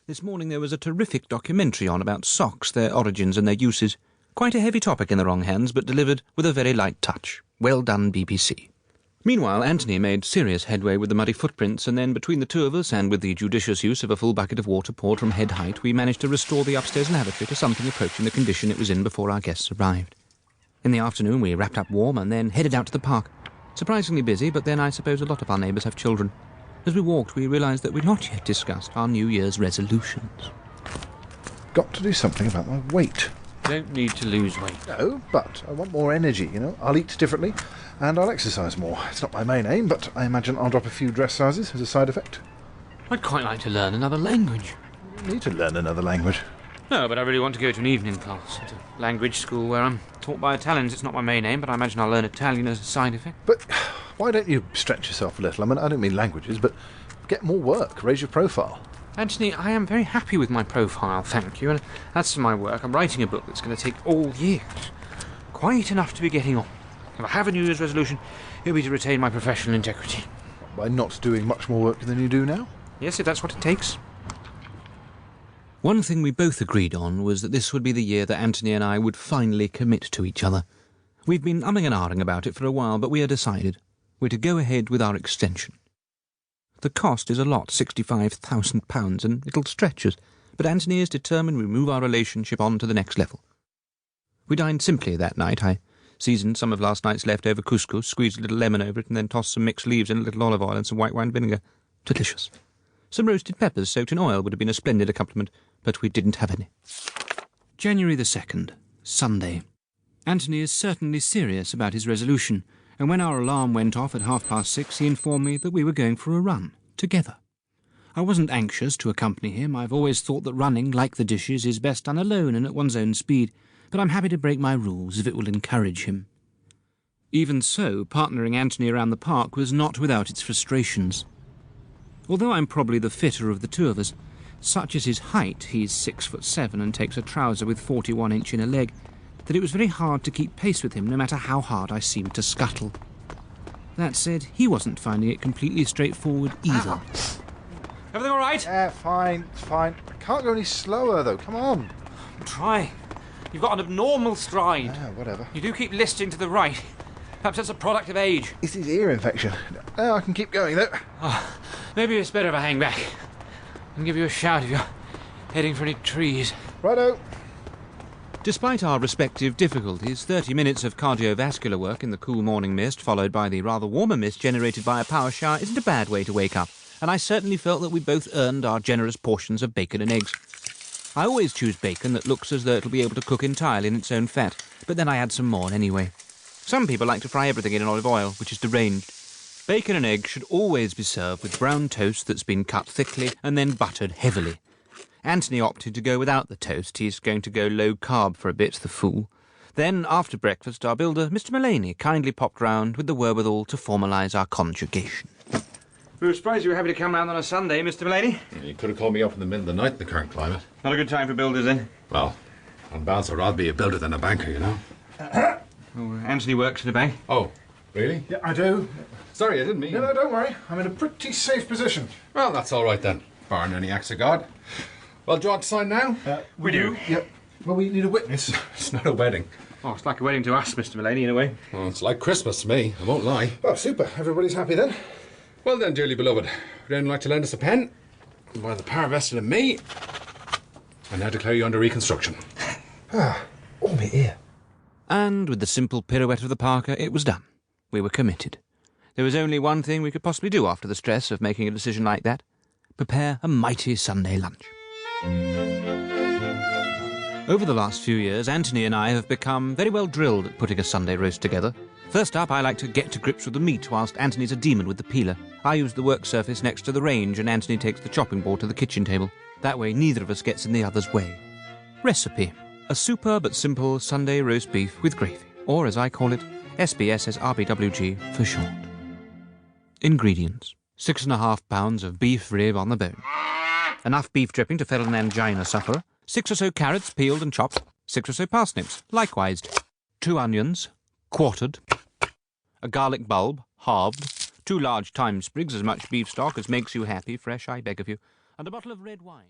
This morning there was a terrific documentary on about socks, their origins and their uses. Quite a heavy topic in the wrong hands, but delivered with a very light touch. Well done, BBC. Meanwhile, Anthony made serious headway with the muddy footprints, and then between the two of us, and with the judicious use of a full bucket of water poured from head height, we managed to restore the upstairs lavatory to something approaching the condition it was in before our guests arrived. In the afternoon we wrapped up warm and then headed out to the park. Surprisingly busy, but then I suppose a lot of our neighbours have children. As we walked, we realised that we'd not yet discussed our New Year's resolutions. Got to do something about my weight. Don't need to lose weight. No, but I want more energy, you know. I'll eat differently and I'll exercise more. It's not my main aim, but I imagine I'll drop a few dress sizes as a side effect. I'd quite like to learn another language. You need to learn another language. No, but I really want to go to an evening class at a language school where I'm taught by Italians. It's not my main aim, but I imagine I'll learn Italian as a side effect. But why don't you stretch yourself a little? I mean, I don't mean languages, but get more work, raise your profile. Anthony, I am very happy with my profile, thank you, and as for my work, I'm writing a book that's going to take all year. Quite enough to be getting on. If I have a New Year's resolution, it'll be to retain my professional integrity. By not doing much more work than you do now? Yes, if that's what it takes. One thing we both agreed on was that this would be the year that Anthony and I would finally commit to each other. We've been umming and ahhing about it for a while, but we are decided. We're to go ahead with our extension. The cost is a lot, £65,000, and it'll stretch us, but Anthony is determined we move our relationship on to the next level. We dined simply that night. I seasoned some of last night's leftover couscous, squeezed a little lemon over it, and then tossed some mixed leaves in a little olive oil and some white wine vinegar. Delicious. Some roasted peppers soaked in oil would have been a splendid accompaniment, but we didn't have any. January the 2nd, Sunday. Anthony is certainly serious about his resolution, and when our alarm went off at 6:30, he informed me that we were going for a run, together. I wasn't anxious to accompany him. I've always thought that running, like the dishes, is best done alone and at one's own speed, but I'm happy to break my rules if it will encourage him. Even so, partnering Anthony around the park was not without its frustrations. Although I'm probably the fitter of the two of us, such is his height, he's 6'7" and takes a trouser with 41-inch inner leg, that it was very hard to keep pace with him no matter how hard I seemed to scuttle. That said, he wasn't finding it completely straightforward either. Everything all right? Yeah, fine, fine. I can't go any slower, though. Come on. Try. You've got an abnormal stride. Yeah, whatever. You do keep listing to the right. Perhaps that's a product of age. It's his ear infection. No, I can keep going, though. Maybe it's better if I hang back. I can give you a shout if you're heading for any trees. Righto. Despite our respective difficulties, 30 minutes of cardiovascular work in the cool morning mist, followed by the rather warmer mist generated by a power shower, isn't a bad way to wake up, and I certainly felt that we both earned our generous portions of bacon and eggs. I always choose bacon that looks as though it'll be able to cook entirely in its own fat, but then I add some more anyway. Some people like to fry everything in olive oil, which is deranged. Bacon and eggs should always be served with brown toast that's been cut thickly and then buttered heavily. Anthony opted to go without the toast. He's going to go low-carb for a bit, the fool. Then, after breakfast, our builder, Mr. Mullaney, kindly popped round with the wherewithal to formalise our conjugation. We were surprised you were happy to come round on a Sunday, Mr. Mullaney. Yeah, you could have called me up in the middle of the night in the current climate. Not a good time for builders, then? Well, on balance, I'd rather be a builder than a banker, you know. Anthony works at a bank. Oh, really? Yeah, I do. Sorry, I didn't mean... No, don't worry. I'm in a pretty safe position. Well, that's all right then, barring any acts of God. Well, do you want to sign now? We do. Yep. Well, we need a witness. It's not a wedding. Oh, it's like a wedding to us, Mr. Mullaney, in a way. Well, it's like Christmas to me, I won't lie. Oh, super. Everybody's happy then? Well then, dearly beloved, would anyone like to lend us a pen? And by the power vested in me, I now declare you under reconstruction. Oh, my ear. And with the simple pirouette of the Parker, it was done. We were committed. There was only one thing we could possibly do after the stress of making a decision like that. Prepare a mighty Sunday lunch. Over the last few years, Anthony and I have become very well drilled at putting a Sunday roast together. First up, I like to get to grips with the meat, whilst Anthony's a demon with the peeler. I use the work surface next to the range, and Anthony takes the chopping board to the kitchen table. That way, neither of us gets in the other's way. Recipe. A super but simple Sunday roast beef with gravy, or as I call it, SBSSRBWG for short. Ingredients. 6½ pounds of beef rib on the bone. Enough beef dripping to fill an angina sufferer. 6 or so carrots peeled and chopped. 6 or so parsnips, likewise. 2 onions, quartered. A garlic bulb, halved. 2 large thyme sprigs, as much beef stock as makes you happy, fresh I beg of you. And a bottle of red wine.